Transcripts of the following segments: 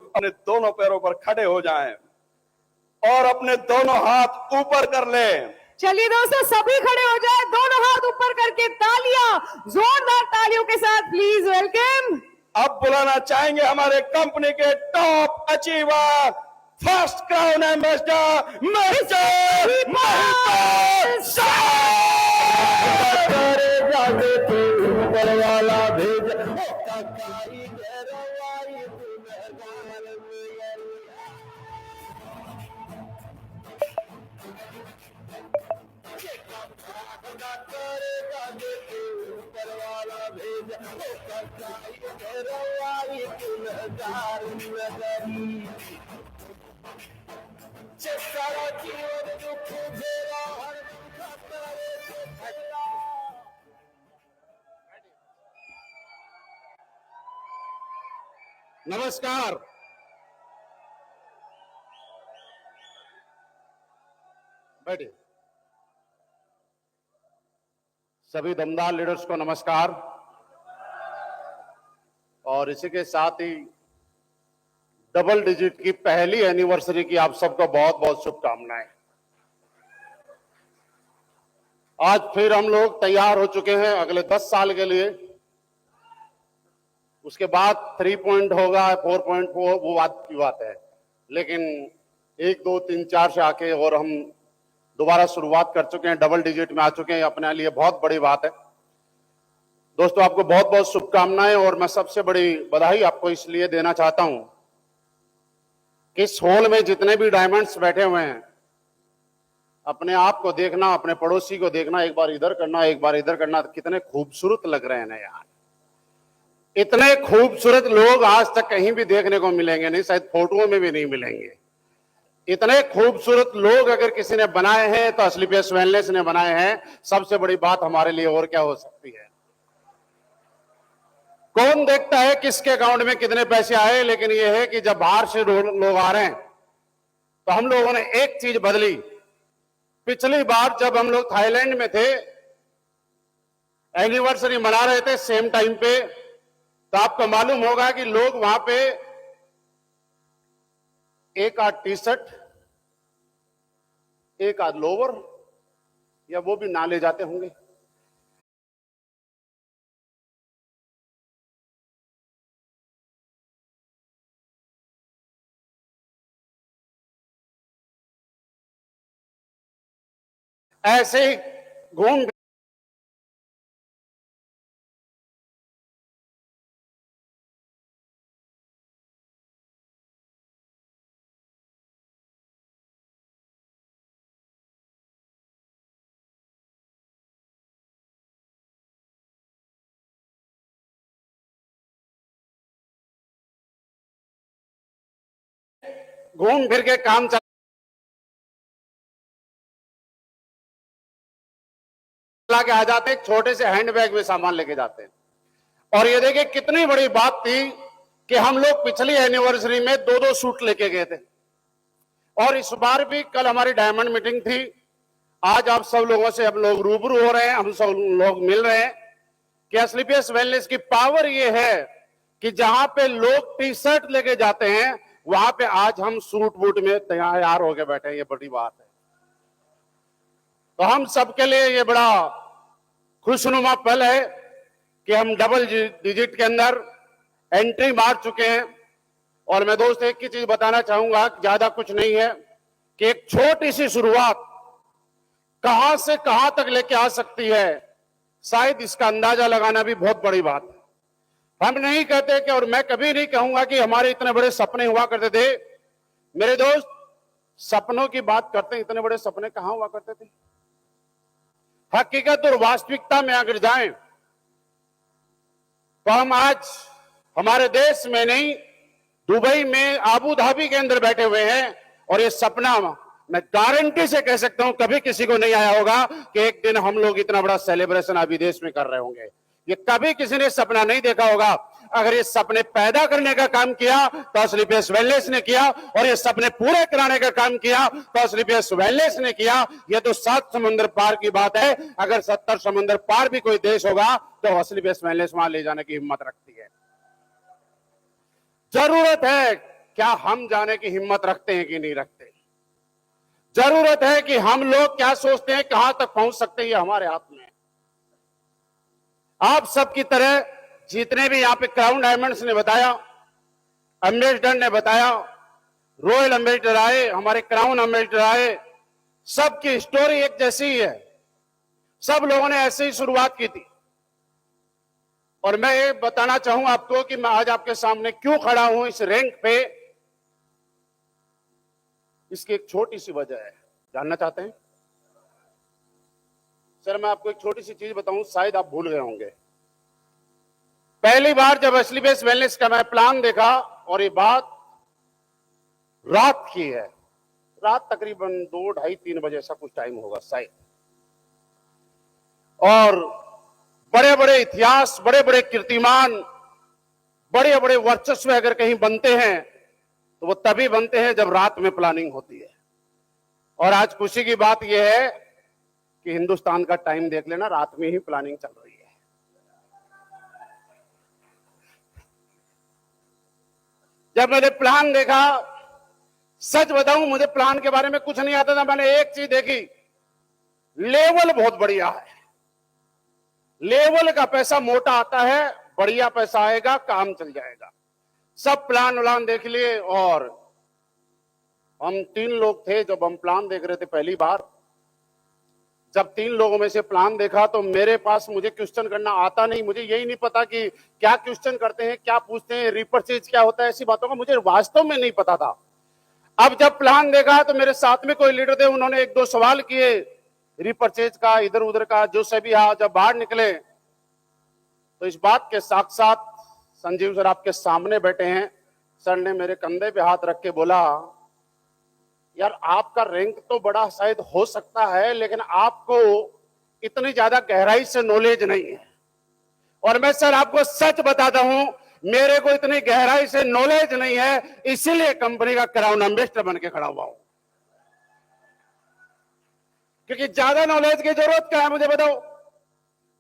अपने दोनों पैरों पर खड़े हो जाएं और अपने दोनों हाथ ऊपर कर लें। चलिए दोस्तों, सभी खड़े हो जाए, दोनों हाथ ऊपर करके तालियां, जोरदार तालियों के साथ प्लीज वेलकम। अब बुलाना चाहेंगे हमारे कंपनी के top achiever, first crown ambassador mister Mahipal साहब। नमस्कार। बैठिए। सभी दमदार लीडर्स को नमस्कार और इसी के साथ ही डबल डिजिट की पहली एनिवर्सरी की आप सबको बहुत बहुत शुभकामनाएं। आज फिर हम लोग तैयार हो चुके हैं अगले 10 साल के लिए। उसके बाद 3 होगा, 4.4 वो बात की बात है, लेकिन 1, 2, 3, 4 से आके और हम दोबारा शुरुआत कर चुके हैं, डबल डिजिट में आ चुके हैं। अपने लिए बहुत बड़ी बात है। दोस्तों, आपको बहुत बहुत शुभकामनाएं और मैं सबसे बड़ी बधाई आपको इसलिए देना चाहता हूं कि इस हॉल में जितने भी डायमंड्स बैठे हुए हैं, अपने आप को देखना, अपने पड़ोसी को देखना, एक बार इधर करना, एक बार इधर करना, कितने खूबसूरत लग रहे हैं ना यार। इतने खूबसूरत लोग आज तक कहीं भी देखने को मिलेंगे नहीं, शायद फोटोओं में भी नहीं मिलेंगे। इतने खूबसूरत लोग अगर किसी ने बनाए हैं तो एसलीपीएस वेलनेस ने बनाए हैं। सबसे बड़ी बात हमारे लिए और क्या हो सकती है। कौन देखता है किसके अकाउंट में कितने पैसे आए, लेकिन यह है कि जब बाहर से लोग आ रहे हैं तो हम लोगों ने एक चीज बदली। पिछली बार जब हम लोग थाईलैंड में थे, एनिवर्सरी मना रहे थे सेम टाइम पे, तो आपको मालूम होगा कि लोग वहां पे एक आध टी शर्ट, एक आध लोवर या वो भी ना ले जाते होंगे। ऐसे ही घूम घूम फिर के काम चला के आ जाते, एक छोटे से हैंडबैग में सामान लेके जाते हैं। और ये देखिए कितनी बड़ी बात थी कि हम लोग पिछली एनिवर्सरी में 2-2 सूट लेके गए थे और इस बार भी कल हमारी डायमंड मीटिंग थी। आज आप सब लोगों से हम लोग रूबरू हो रहे हैं, हम सब लोग मिल रहे हैं कि एसलीपीएस वेलनेस की पावर ये है कि जहां पे लोग टी शर्ट लेके जाते हैं, वहां पे आज हम सूट बूट में तैयार होके बैठे हैं। ये बड़ी बात है। तो हम सबके लिए ये बड़ा खुशनुमा पल है कि हम डबल डिजिट के अंदर एंट्री मार चुके हैं। और मैं दोस्त एक ही चीज बताना चाहूंगा, ज्यादा कुछ नहीं है, कि एक छोटी सी शुरुआत कहां से कहां तक लेके आ सकती है, शायद इसका अंदाजा लगाना भी बहुत बड़ी बात है। हम नहीं कहते कि, और मैं कभी नहीं कहूंगा कि हमारे इतने बड़े सपने हुआ करते थे। मेरे दोस्त, सपनों की बात करते हैं, इतने बड़े सपने कहां हुआ करते थे। हकीकत और वास्तविकता में अगर जाएं तो हम आज हमारे देश में नहीं, दुबई में, आबू धाबी के अंदर बैठे हुए हैं। और ये सपना मैं गारंटी से कह सकता हूं कभी किसी को नहीं आया होगा कि एक दिन हम लोग इतना बड़ा सेलिब्रेशन अभी देश में कर रहे होंगे। ये कभी किसी ने सपना नहीं देखा होगा। अगर ये सपने पैदा करने का काम किया तो एसलीपीएस वेलनेस ने किया, और ये सपने पूरे कराने का काम किया तो एसलीपीएस वेलनेस ने किया। ये तो 7 समुद्र पार की बात है। अगर 70 समुद्र पार भी कोई देश होगा तो एसलीपीएस वेलनेस वहां ले जाने की हिम्मत रखती है। जरूरत है क्या हम जाने की हिम्मत रखते हैं कि नहीं रखते? जरूरत है कि हम लोग क्या सोचते हैं, कहां तक पहुंच सकते हैं, ये हमारे हाथ में है। आप सबकी तरह जितने भी यहां पे क्राउन डायमंड्स ने बताया, एम्बेसडर ने बताया, रॉयल एम्बेसडर आए, हमारे क्राउन एम्बेसडर आए, सबकी स्टोरी एक जैसी ही है। सब लोगों ने ऐसे ही शुरुआत की थी। और मैं ये बताना चाहूं आपको कि मैं आज आपके सामने क्यों खड़ा हूं इस रैंक पे। इसकी एक छोटी सी वजह है, जानना चाहते हैं? सर मैं आपको एक छोटी सी चीज बताऊं, शायद आप भूल गए होंगे। पहली बार जब असली बेस वेलनेस का मैं प्लान देखा, और ये बात रात की है, रात तकरीबन 2, 2:30, 3 बजे ऐसा कुछ टाइम होगा शायद। और बड़े बड़े इतिहास, बड़े बड़े कीर्तिमान, बड़े बड़े वर्चस्व अगर कहीं बनते हैं तो वो तभी बनते हैं जब रात में प्लानिंग होती है। और आज खुशी की बात यह है कि हिंदुस्तान का टाइम देख लेना, रात में ही प्लानिंग चल रही है। जब मैंने प्लान देखा, सच बताऊं मुझे प्लान के बारे में कुछ नहीं आता था। मैंने एक चीज देखी, लेवल बहुत बढ़िया है। लेवल का पैसा मोटा आता है, बढ़िया पैसा आएगा, काम चल जाएगा। सब प्लान व्लान देख लिए। और हम 3 लोग थे जब हम प्लान देख रहे थे पहली बार। जब 3 लोगों में से प्लान देखा तो मेरे पास, मुझे क्वेश्चन करना आता नहीं, मुझे यही नहीं पता कि क्या क्वेश्चन करते हैं, क्या पूछते हैं, रिपर्चेज क्या होता है, ऐसी बातों का मुझे वास्तव में नहीं पता था। अब जब प्लान देखा तो मेरे साथ में कोई लीडर थे, उन्होंने 1-2 सवाल किए रिपर्चेज का, इधर उधर का, जो सभी जब बाहर निकले तो इस बात के साथ साथ संजीव सर आपके सामने बैठे हैं। सर ने मेरे कंधे पे हाथ रख के बोला, यार आपका रैंक तो बड़ा शायद हो सकता है, लेकिन आपको इतनी ज्यादा गहराई से नॉलेज नहीं है। और मैं सर आपको सच बताता हूं, मेरे को इतनी गहराई से नॉलेज नहीं है, इसीलिए कंपनी का क्राउन एम्बेसडर बन के खड़ा हुआ हूं। क्योंकि ज्यादा नॉलेज की जरूरत क्या है मुझे बताओ?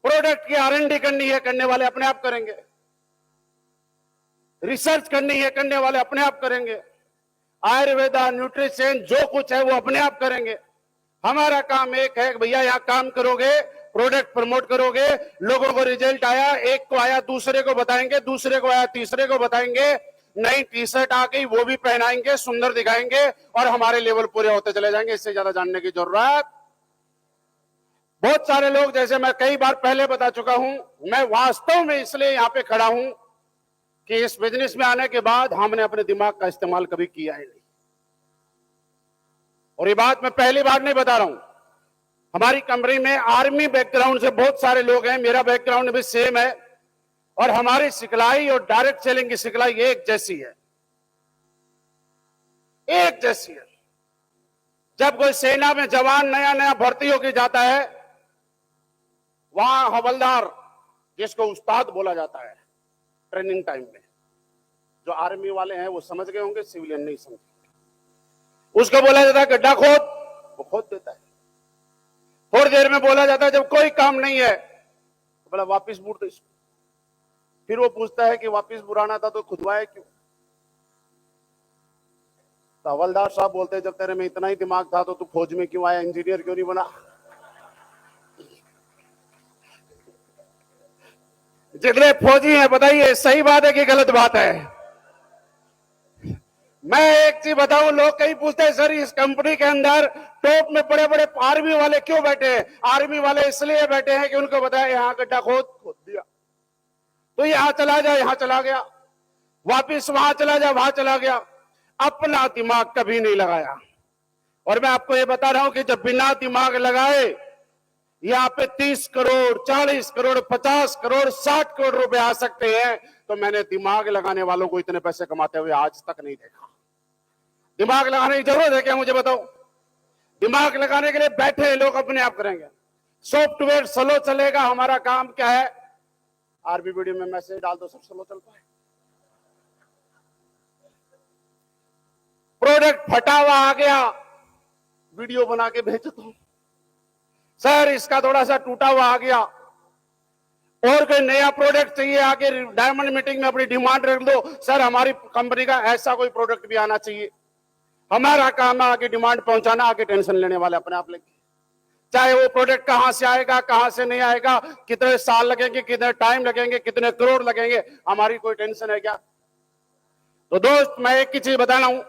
प्रोडक्ट की R&D करनी है, करने वाले अपने आप करेंगे। रिसर्च करनी है, करने वाले अपने आप करेंगे। आयुर्वेदा, न्यूट्रिशन, जो कुछ है वो अपने आप करेंगे। हमारा काम एक है, भैया यहां काम करोगे, प्रोडक्ट प्रमोट करोगे, लोगों को रिजल्ट आया, एक को आया दूसरे को बताएंगे, दूसरे को आया तीसरे को बताएंगे, नई टी-शर्ट आ गई वो भी पहनाएंगे, सुंदर दिखाएंगे, और हमारे लेवल पूरे होते चले जाएंगे। इससे ज्यादा जानने की जरूरत। बहुत सारे लोग, जैसे मैं कई बार पहले बता चुका हूं, मैं वास्तव में इसलिए यहां पे खड़ा हूं कि इस बिजनेस में आने के बाद हमने अपने दिमाग का इस्तेमाल कभी किया ही नहीं। और ये बात मैं पहली बार नहीं बता रहा हूं। हमारी कंपनी में आर्मी बैकग्राउंड से बहुत सारे लोग हैं, मेरा बैकग्राउंड भी सेम है, और हमारी सिखलाई और डायरेक्ट सेलिंग की सिखलाई एक जैसी है, एक जैसी है। जब कोई सेना में जवान नया नया भर्ती होकर जाता है, वहां हवलदार, जिसको उस्ताद बोला जाता है ट्रेनिंग टाइम में, जो आर्मी वाले हैं वो समझ गए होंगे, सिविलियन नहीं समझ, उसको बोला जाता है गड्ढा खोद, वो खोद देता है। थोड़ी देर में बोला जाता है जब कोई काम नहीं है तो बोला वापिस बूट दो इसको। फिर वो पूछता है कि वापिस बुराना था तो खुदवाया क्यों? तो हवलदार साहब बोलते हैं, जब तेरे में इतना ही दिमाग था तो तू फौज में क्यों आया, इंजीनियर क्यों नहीं बना? जितने फौजी हैं बताइए सही बात है कि गलत बात है? मैं एक चीज बताऊं, लोग कहीं पूछते हैं सर इस कंपनी के अंदर टॉप में बड़े बड़े आर्मी वाले क्यों बैठे हैं? आर्मी वाले इसलिए बैठे हैं कि उनको बताया यहां गड्ढा खोद दिया तो यहां चला जा, यहां चला गया, वापिस वहां चला जा, वहां चला गया, अपना दिमाग कभी नहीं लगाया। और मैं आपको ये बता रहा हूं कि जब बिना दिमाग लगाए यहाँ पे 30 करोड़, 40 करोड़, 50 करोड़, 60 करोड़ रुपए आ सकते हैं, तो मैंने दिमाग लगाने वालों को इतने पैसे कमाते हुए आज तक नहीं देखा। दिमाग लगाने की जरूरत है क्या मुझे बताओ? दिमाग लगाने के लिए बैठे लोग अपने आप करेंगे। सॉफ्टवेयर स्लो चलेगा, हमारा काम क्या है? आरबी वीडियो में मैसेज डाल दो, सब स्लो चलता है। प्रोडक्ट फटा हुआ आ गया, वीडियो बना के भेजता हूं, सर इसका थोड़ा सा टूटा हुआ आ गया, और कोई नया प्रोडक्ट चाहिए, आके डायमंड मीटिंग में अपनी डिमांड रख दो, सर हमारी कंपनी का ऐसा कोई प्रोडक्ट भी आना चाहिए। हमारा काम है आगे डिमांड पहुंचाना, आगे टेंशन लेने वाले अपने आप लेंगे। चाहे वो प्रोडक्ट कहां से आएगा, कहां से नहीं आएगा, कितने साल लगेंगे, कितने टाइम लगेंगे, कितने करोड़ लगेंगे, हमारी कोई टेंशन है क्या? तो दोस्त, मैं एक ही चीज बताना हूं,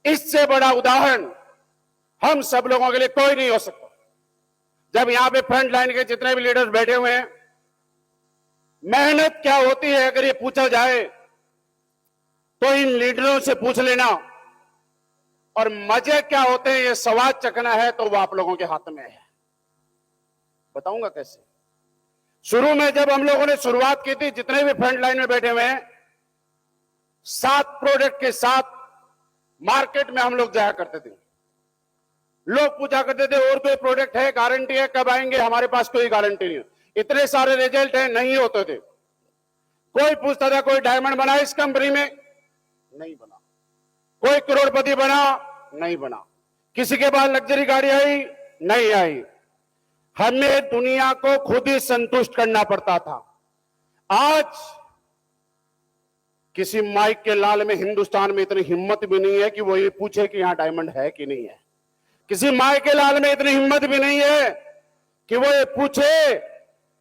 इससे बड़ा उदाहरण हम सब लोगों के लिए कोई नहीं हो सकता। जब यहां पे फ्रंट लाइन के जितने भी लीडर्स बैठे हुए हैं, मेहनत क्या होती है अगर ये पूछा जाए तो इन लीडरों से पूछ लेना, और मजे क्या होते हैं ये स्वाद चखना है तो वो आप लोगों के हाथ में है। बताऊंगा कैसे। शुरू में जब हम लोगों ने शुरुआत की थी, जितने भी फ्रंट लाइन में बैठे हुए हैं, 7 प्रोडक्ट के साथ मार्केट में हम लोग जाया करते थे। लोग पूछा करते थे और कोई प्रोडक्ट है, गारंटी है, कब आएंगे? हमारे पास कोई गारंटी नहीं है। इतने सारे रिजल्ट है, नहीं होते थे। कोई पूछता था कोई डायमंड बना इस कंपनी में? नहीं बना। कोई करोड़पति बना? नहीं बना। किसी के पास लग्जरी गाड़ी आई? नहीं आई। हमें दुनिया को खुद ही संतुष्ट करना पड़ता था। आज किसी माइक के लाल में हिंदुस्तान में इतनी हिम्मत भी नहीं है कि वो ये पूछे कि यहां डायमंड है कि नहीं है। किसी माइक के लाल में इतनी हिम्मत भी नहीं है कि वो ये पूछे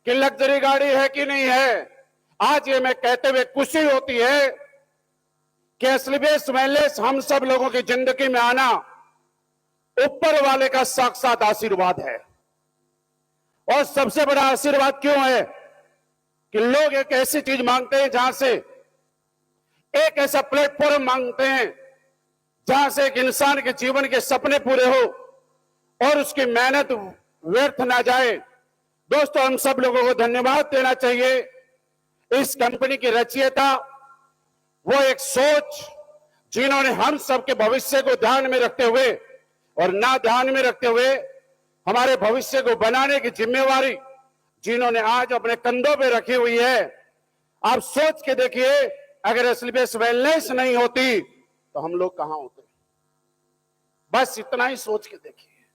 कि लग्जरी गाड़ी है कि नहीं है। आज ये मैं कहते हुए खुशी होती है कि एसलीबीएस वेलनेस हम सब लोगों की जिंदगी में आना ऊपर वाले का साक्षात आशीर्वाद है। और सबसे बड़ा आशीर्वाद क्यों है कि लोग एक ऐसी चीज मांगते हैं, जहां से एक ऐसा प्लेटफॉर्म मांगते हैं जहां से एक इंसान के जीवन के सपने पूरे हो और उसकी मेहनत व्यर्थ ना जाए। दोस्तों, हम सब लोगों को धन्यवाद देना चाहिए। इस कंपनी की रचयिता वो एक सोच, जिन्होंने हम सबके भविष्य को ध्यान में रखते हुए और ना ध्यान में रखते हुए हमारे भविष्य को बनाने की जिम्मेवारी जिन्होंने आज अपने कंधों पे रखी हुई है। आप सोच के देखिए, अगर एसलीबीएस वेलनेस नहीं होती तो हम लोग कहां होते? बस इतना ही सोच के देखिए।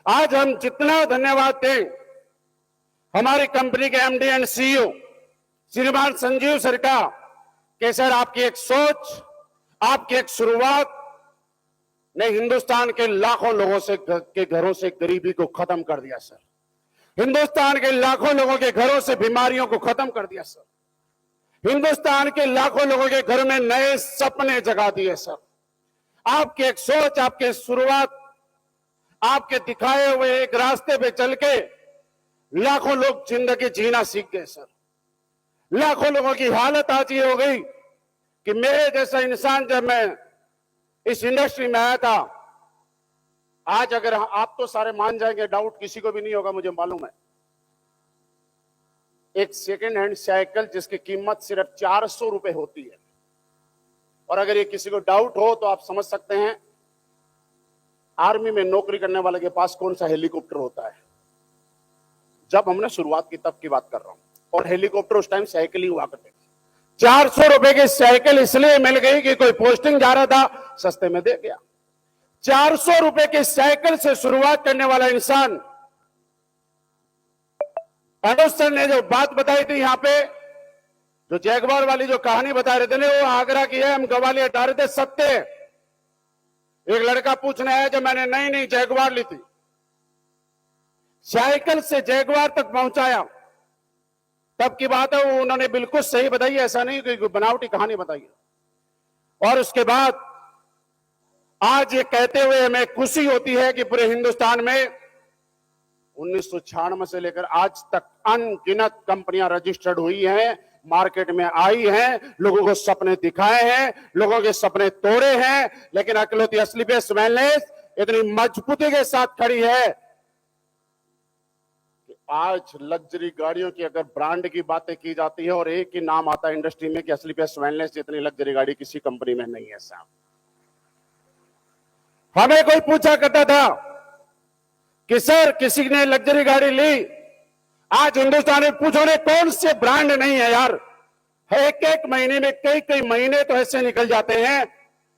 आज हम जितना धन्यवाद दें हमारी कंपनी के एमडी एंड सीईओ श्रीमान संजीव सर का, कि सर आपकी एक सोच, आपकी एक शुरुआत ने हिंदुस्तान के लाखों लोगों से के घरों से गरीबी को खत्म कर दिया सर। हिंदुस्तान के लाखों लोगों के घरों से बीमारियों को खत्म कर दिया सर। हिंदुस्तान के लाखों लोगों के घर में नए सपने जगा दिए सर। आपकी एक सोच, आपकी शुरुआत, आपके दिखाए हुए एक रास्ते पे चल के लाखों लोग जिंदगी जीना सीख गए सर। लाखों लोगों की हालत आज ये हो गई कि मेरे जैसा इंसान जब मैं इस इंडस्ट्री में आया था, आज अगर आप तो सारे मान जाएंगे, डाउट किसी को भी नहीं होगा, मुझे मालूम है, एक सेकेंड हैंड साइकिल जिसकी कीमत सिर्फ 400 रुपए होती है। और अगर ये किसी को डाउट हो तो आप समझ सकते हैं आर्मी में नौकरी करने वाले के पास कौन सा हेलीकॉप्टर होता है। जब हमने शुरुआत की तब की बात कर रहा हूं, और हेलीकॉप्टर उस टाइम साइकिल ही हुआ करते थे। 400 रुपए की साइकिल इसलिए मिल गई कि कोई पोस्टिंग जा रहा था, सस्ते में दे गया। 400 रुपए की साइकिल से शुरुआत करने वाला इंसान, अनुज सर ने जो बात बताई थी यहां पे, जो जैगवार वाली जो कहानी बता रहे थे ना, वो आगरा की है, हम गवाली हटा रहे थे, सत्य है। एक लड़का पूछने आया जब मैंने नहीं जैगवार ली थी, साइकिल से जैगवार तक पहुंचाया, तब की बात है, वो उन्होंने बिल्कुल सही बताई, ऐसा नहीं कि बनावटी कहानी बताई। और उसके बाद आज ये कहते हुए हमें खुशी होती है कि पूरे हिंदुस्तान में 1996 से लेकर आज तक अनगिनत कंपनियां रजिस्टर्ड हुई हैं, मार्केट में आई हैं, लोगों को सपने दिखाए हैं, लोगों के सपने तोड़े हैं, लेकिन अकेलौती एसलीबीएस वेलनेस इतनी मजबूती के साथ खड़ी है कि आज लग्जरी गाड़ियों की अगर ब्रांड की बातें की जाती है और एक ही नाम आता है इंडस्ट्री में कि एसलीबीएस वेलनेस जितनी लग्जरी गाड़ी किसी कंपनी में नहीं है साहब। हमें कोई पूछा करता था कि सर किसी ने लग्जरी गाड़ी ली, आज हिंदुस्तान में पूछो ने कौन से ब्रांड नहीं है यार। एक एक महीने में कई महीने तो ऐसे निकल जाते हैं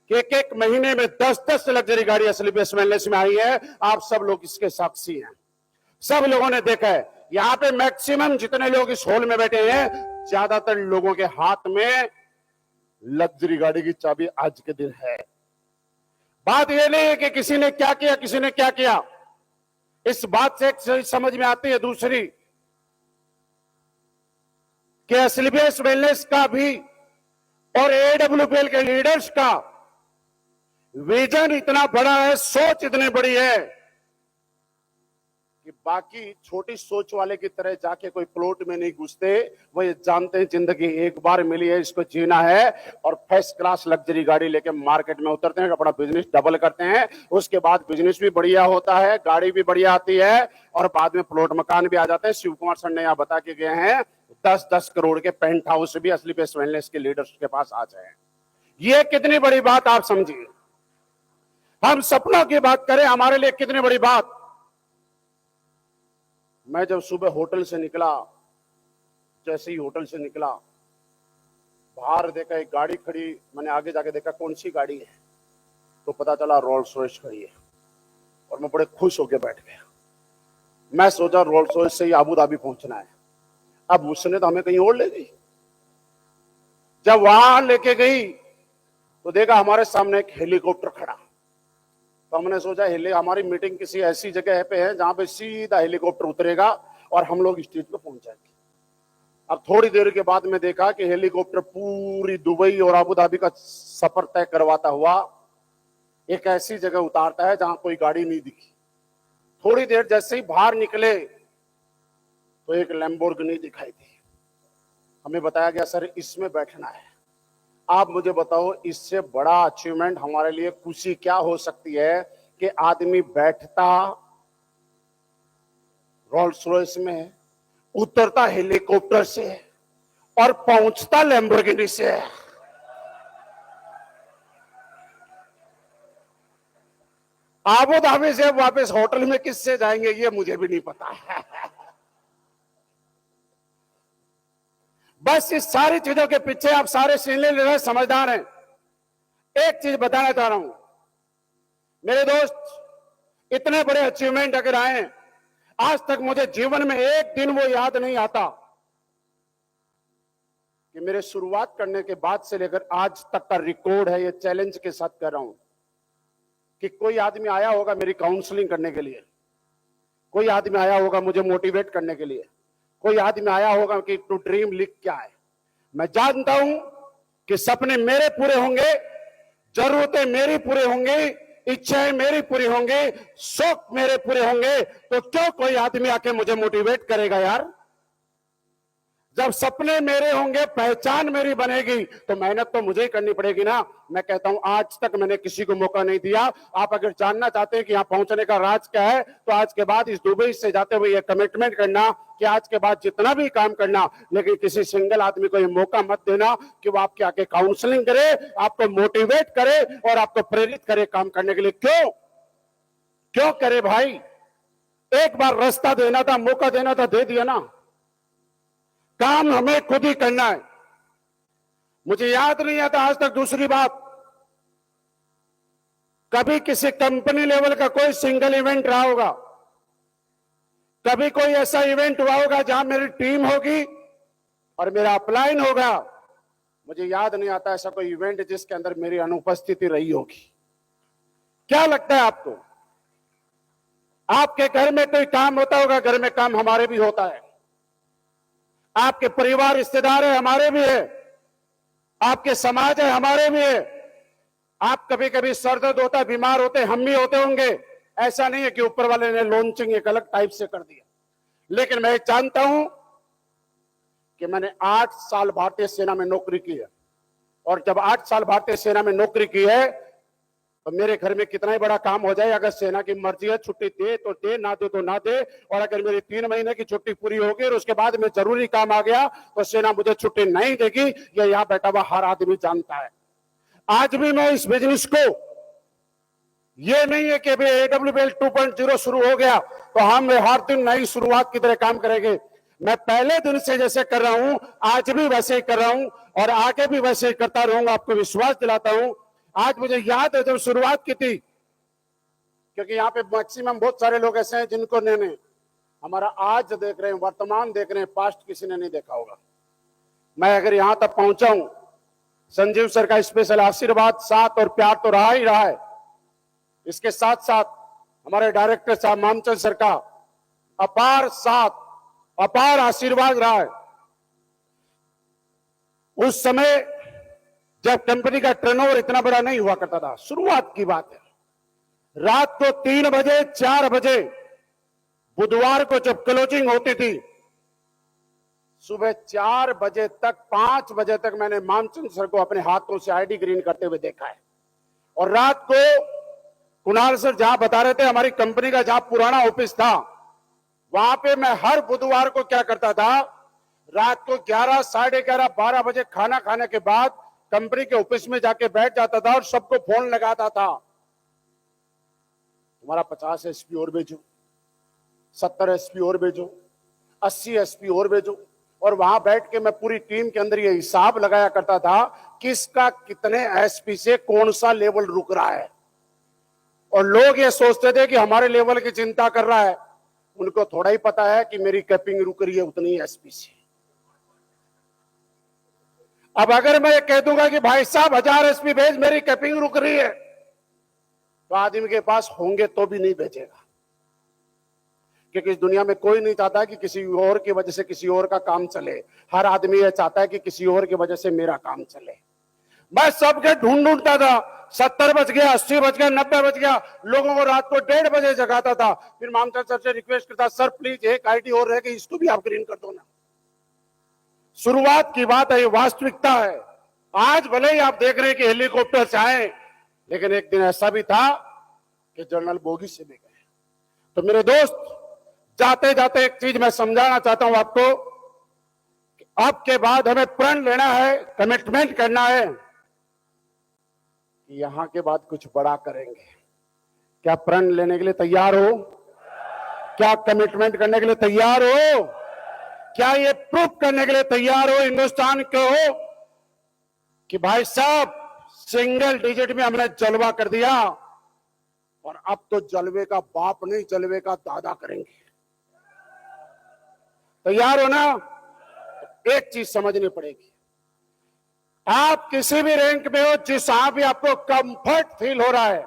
कि एक एक महीने में 10-10 लग्जरी गाड़ी एसलीबीएस वेलनेस में आई है। आप सब लोग इसके साक्षी हैं, सब लोगों ने देखा है। यहां पे मैक्सिमम जितने लोग इस हॉल में बैठे हैं, ज्यादातर लोगों के हाथ में लग्जरी गाड़ी की चाबी आज के दिन है। बात यह नहीं है कि किसी ने क्या किया, किसी ने क्या किया। इस बात से एक चीज समझ में आती है, दूसरी कि एसलीपीएस वेलनेस का भी और एडब्ल्यूपीएल के लीडर्स का विजन इतना बड़ा है, सोच इतनी बड़ी है कि बाकी छोटी सोच वाले की तरह जाके कोई प्लॉट में नहीं घुसते। वो ये जानते हैं जिंदगी एक बार मिली है, इसको जीना है, और फर्स्ट क्लास लग्जरी गाड़ी लेके मार्केट में उतरते हैं, अपना बिजनेस डबल करते हैं। उसके बाद बिजनेस भी बढ़िया होता है, गाड़ी भी बढ़िया आती है, और बाद में प्लॉट मकान भी आ जाते हैं। शिव कुमार सर ने यहाँ बता के गए हैं 10-10 करोड़ के पेंट हाउस भी एसलीपीएस वेलनेस के लीडर्स के पास आ जाए। ये कितनी बड़ी बात आप समझिए। हम सपनों की बात करें, हमारे लिए कितनी बड़ी बात। मैं जब सुबह होटल से निकला, जैसे ही होटल से निकला, बाहर देखा एक गाड़ी खड़ी, मैंने आगे जाके देखा कौन सी गाड़ी है, तो पता चला रोल्स रॉयस खड़ी है, और मैं बड़े खुश होकर बैठ गया। मैं सोचा रोल्स रॉयस से ही अबू धाबी पहुंचना है। अब उसने तो हमें कहीं और ले गई। जब वहां लेके गई तो देखा हमारे सामने एक हेलीकॉप्टर खड़ा। तो हमने सोचा हमारी मीटिंग किसी ऐसी जगह पे है जहां पे सीधा हेलीकॉप्टर उतरेगा और हम लोग स्टेज पे पहुंच जाएंगे। अब थोड़ी देर के बाद में देखा कि हेलीकॉप्टर पूरी दुबई और अबू धाबी का सफर तय करवाता हुआ एक ऐसी जगह उतारता है जहां कोई गाड़ी नहीं दिखी। थोड़ी देर जैसे ही बाहर निकले तो एक लैम्बोर्गिनी दिखाई दी। हमें बताया गया सर इसमें बैठना है। आप मुझे बताओ इससे बड़ा अचीवमेंट हमारे लिए खुशी क्या हो सकती है कि आदमी बैठता रोल्स रॉयस में, उतरता हेलीकॉप्टर से और पहुंचता लैम्बोर्गिनी से। अबू धाबी से वापस होटल में किससे जाएंगे ये मुझे भी नहीं पता है। बस इस सारी चीजों के पीछे आप सारे सीनियर लीडर समझदार हैं। एक चीज बताना चाह रहा हूं मेरे दोस्त, इतने बड़े अचीवमेंट अगर आए, आज तक मुझे जीवन में एक दिन वो याद नहीं आता कि मेरे शुरुआत करने के बाद से लेकर आज तक का रिकॉर्ड है। ये चैलेंज के साथ कर रहा हूं कि कोई आदमी आया होगा मेरी काउंसलिंग करने के लिए, कोई आदमी आया होगा मुझे मोटिवेट करने के लिए, कोई आदमी आया होगा कि टू ड्रीम लिख क्या है। मैं जानता हूं कि सपने मेरे पूरे होंगे, जरूरतें मेरी पूरे होंगी, इच्छाएं मेरी पूरी होंगी, शौक मेरे पूरे होंगे। तो क्यों कोई आदमी आके मुझे मोटिवेट करेगा यार। जब सपने मेरे होंगे, पहचान मेरी बनेगी, तो मेहनत तो मुझे ही करनी पड़ेगी ना। मैं कहता हूं आज तक मैंने किसी को मौका नहीं दिया। आप अगर जानना चाहते हैं कि यहां पहुंचने का राज क्या है, तो आज के बाद इस दुबई से जाते हुए ये कमिटमेंट करना कि आज के बाद जितना भी काम करना, लेकिन किसी सिंगल आदमी को ये मौका मत देना कि वो आपके आके काउंसलिंग करे, आपको मोटिवेट करे और आपको प्रेरित करे काम करने के लिए। क्यों करे भाई। एक बार रास्ता देना था, मौका देना था, दे दिया ना। काम हमें खुद ही करना है। मुझे याद नहीं आता आज तक, दूसरी बात, कभी किसी कंपनी लेवल का कोई सिंगल इवेंट रहा होगा, कभी कोई ऐसा इवेंट हुआ होगा जहां मेरी टीम होगी और मेरा अपलाइन होगा। मुझे याद नहीं आता ऐसा कोई इवेंट जिसके अंदर मेरी अनुपस्थिति रही होगी। क्या लगता है आपको? आपके घर में कोई काम होता होगा, घर में काम हमारे भी होता है। आपके परिवार रिश्तेदार है, हमारे भी है। आपके समाज है, हमारे भी है। आप कभी कभी सर दर्द होता है, बीमार होते, हम भी होते होंगे। ऐसा नहीं है कि ऊपर वाले ने लॉन्चिंग एक अलग टाइप से कर दिया। लेकिन मैं जानता हूं कि मैंने 8 साल भारतीय सेना में नौकरी की है, और जब 8 साल भारतीय सेना में नौकरी की है तो मेरे घर में कितना ही बड़ा काम हो जाए, अगर सेना की मर्जी है छुट्टी दे तो दे, ना दे तो ना दे। और अगर मेरी 3 महीने की छुट्टी पूरी होगी और उसके बाद में जरूरी काम आ गया तो सेना मुझे छुट्टी नहीं देगी। ये यहां बैठा हुआ हर आदमी जानता है। आज भी मैं इस बिजनेस को, ये नहीं है कि अभी AWPL 2.0 शुरू हो गया तो हम हर दिन नई शुरुआत की तरह काम करेंगे। मैं पहले दिन से जैसे कर रहा हूं, आज भी वैसे ही कर रहा हूं और आगे भी वैसे ही करता रहूंगा। आपको विश्वास दिलाता हूं। आज मुझे याद है जब शुरुआत की थी, क्योंकि यहाँ पे मैक्सिमम बहुत सारे लोग ऐसे हैं जिनको मैंने हमारा आज देख रहे हैं, वर्तमान देख रहे हैं, पास्ट किसी ने नहीं देखा होगा। मैं अगर यहां तक पहुंचा हूं, संजीव सर का स्पेशल आशीर्वाद, साथ और प्यार तो रहा ही रहा है। इसके साथ साथ हमारे डायरेक्टर साहब मामचंद सर का अपार साथ, अपार आशीर्वाद रहा है। उस समय जब कंपनी का टर्नओवर इतना बड़ा नहीं हुआ करता था, शुरुआत की बात है, रात को 3 बजे 4 बजे बुधवार को जब क्लोजिंग होती थी, सुबह 4 बजे तक 5 बजे तक मैंने मामचंद सर को अपने हाथों से आईडी ग्रीन करते हुए देखा है। और रात को कुणाल सर जहां बता रहे थे, हमारी कंपनी का जहां पुराना ऑफिस था, वहां पे मैं हर बुधवार को क्या करता था, रात को 11, साढ़े 11, 12 बजे खाना खाने के बाद कंपनी के ऑफिस में जाके बैठ जाता था और सबको फोन लगाता था, तुम्हारा 50 एसपी और भेजो, 70 एसपी और भेजो, 80 एसपी और भेजो। और वहां बैठ के मैं पूरी टीम के अंदर ये हिसाब लगाया करता था, किसका कितने एसपी से कौन सा लेवल रुक रहा है। और लोग ये सोचते थे कि हमारे लेवल की चिंता कर रहा है, उनको थोड़ा ही पता है कि मेरी कैपिंग रुक रही है उतनी एसपी से। अब अगर मैं ये कह दूंगा कि भाई साहब 1000 एसपी भेज, मेरी कैपिंग रुक रही है, तो आदमी के पास होंगे तो भी नहीं भेजेगा। क्योंकि इस दुनिया में कोई नहीं चाहता कि किसी और की वजह से किसी और का काम चले। हर आदमी ये चाहता है कि किसी और की वजह से मेरा काम चले। मैं सबके ढूंढता था, 70 बज गया, 80 बज गया, 90 बज गया, लोगों को रात को 1:30 बजे जगाता था। फिर मामचंद सर से रिक्वेस्ट करता, सर प्लीज एक आईडी और रह गई, इसको भी आप ग्रीन कर दो ना। शुरुआत की बात है, ये वास्तविकता है। आज भले ही आप देख रहे हैं कि हेलीकॉप्टर से आए, लेकिन एक दिन ऐसा भी था कि जनरल बोगी से भी गए। तो मेरे दोस्त, जाते जाते एक चीज मैं समझाना चाहता हूं आपको, कि अब के बाद हमें प्रण लेना है, कमिटमेंट करना है कि यहां के बाद कुछ बड़ा करेंगे। क्या प्रण लेने के लिए तैयार हो? क्या कमिटमेंट करने के लिए तैयार हो? क्या ये प्रूफ करने के लिए तैयार हो हिंदुस्तान को कि भाई साहब सिंगल डिजिट में हमने जलवा कर दिया, और अब तो जलवे का बाप नहीं, जलवे का दादा करेंगे। तैयार हो ना? एक चीज समझनी पड़ेगी, आप किसी भी रैंक में हो, जिस भी आपको कंफर्ट फील हो रहा है,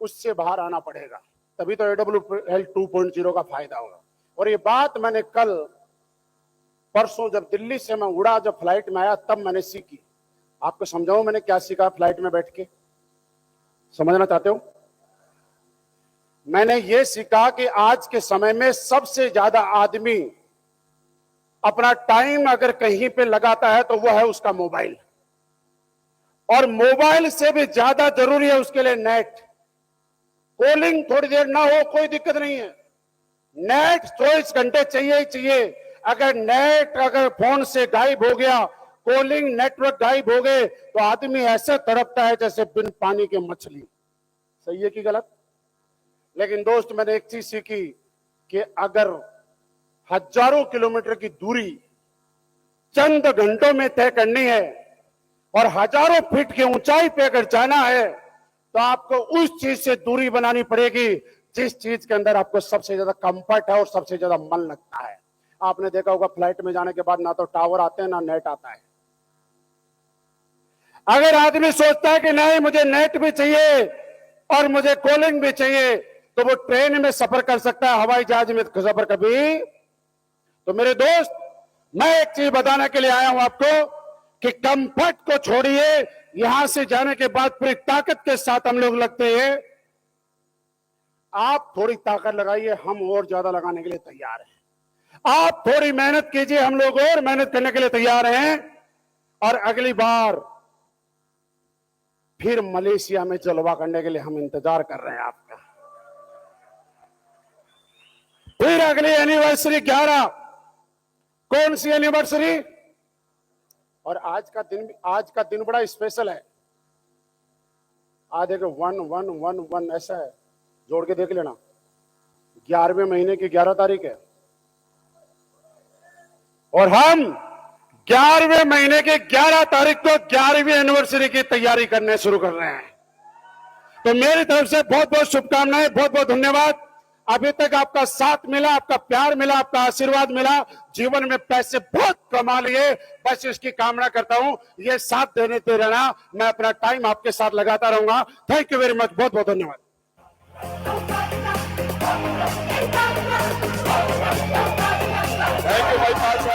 उससे बाहर आना पड़ेगा, तभी तो AWL 2.0 का फायदा होगा। और ये बात मैंने कल परसों जब दिल्ली से मैं उड़ा, जब फ्लाइट में आया, तब मैंने सीखी। आपको समझाऊं मैंने क्या सीखा फ्लाइट में बैठ के? समझना चाहते हो? मैंने ये सीखा कि आज के समय में सबसे ज्यादा आदमी अपना टाइम अगर कहीं पे लगाता है तो वो है उसका मोबाइल, और मोबाइल से भी ज्यादा जरूरी है उसके लिए नेट। कॉलिंग थोड़ी देर ना हो कोई दिक्कत नहीं है, नेट 24 घंटे चाहिए ही चाहिए। अगर फोन से गायब हो गया, कॉलिंग नेटवर्क गायब हो गए, तो आदमी ऐसे तड़पता है जैसे बिन पानी के मछली। सही है कि गलत? लेकिन दोस्त, मैंने एक चीज सीखी कि अगर हजारों किलोमीटर की दूरी चंद घंटों में तय करनी है और हजारों फीट की ऊंचाई पे अगर जाना है, तो आपको उस चीज से दूरी बनानी पड़ेगी जिस चीज के अंदर आपको सबसे ज्यादा कंफर्ट है और सबसे ज्यादा मन लगता है। आपने देखा होगा फ्लाइट में जाने के बाद ना तो टावर आते हैं ना नेट आता है। अगर आदमी सोचता है कि नहीं मुझे नेट भी चाहिए और मुझे कॉलिंग भी चाहिए, तो वो ट्रेन में सफर कर सकता है, हवाई जहाज में सफर कभी। तो मेरे दोस्त, मैं एक चीज बताने के लिए आया हूं आपको कि कंफर्ट को छोड़िए। यहां से जाने के बाद पूरी ताकत के साथ हम लोग लगते हैं। आप थोड़ी ताकत लगाइए, हम और ज्यादा लगाने के लिए तैयार हैं। आप थोड़ी मेहनत कीजिए, हम लोग और मेहनत करने के लिए तैयार हैं। और अगली बार फिर मलेशिया में जलवा करने के लिए हम इंतजार कर रहे हैं आपका। फिर अगली एनिवर्सरी 11, कौन सी एनिवर्सरी? और आज का दिन बड़ा स्पेशल है। आज देखो 1111 ऐसा है, जोड़ के देख लेना। 11वें महीने की 11 तारीख है और हम 11वें महीने के 11 तारीख को 11वीं एनिवर्सरी की तैयारी करने शुरू कर रहे हैं। तो मेरी तरफ से बहुत बहुत शुभकामनाएं, बहुत बहुत धन्यवाद। अभी तक आपका साथ मिला, आपका प्यार मिला, आपका आशीर्वाद मिला। जीवन में पैसे बहुत कमा लिए, बस इसकी कामना करता हूं ये साथ देते रहना। मैं अपना टाइम आपके साथ लगाता रहूंगा। थैंक यू वेरी मच, बहुत बहुत धन्यवाद। थैंक यू भाई।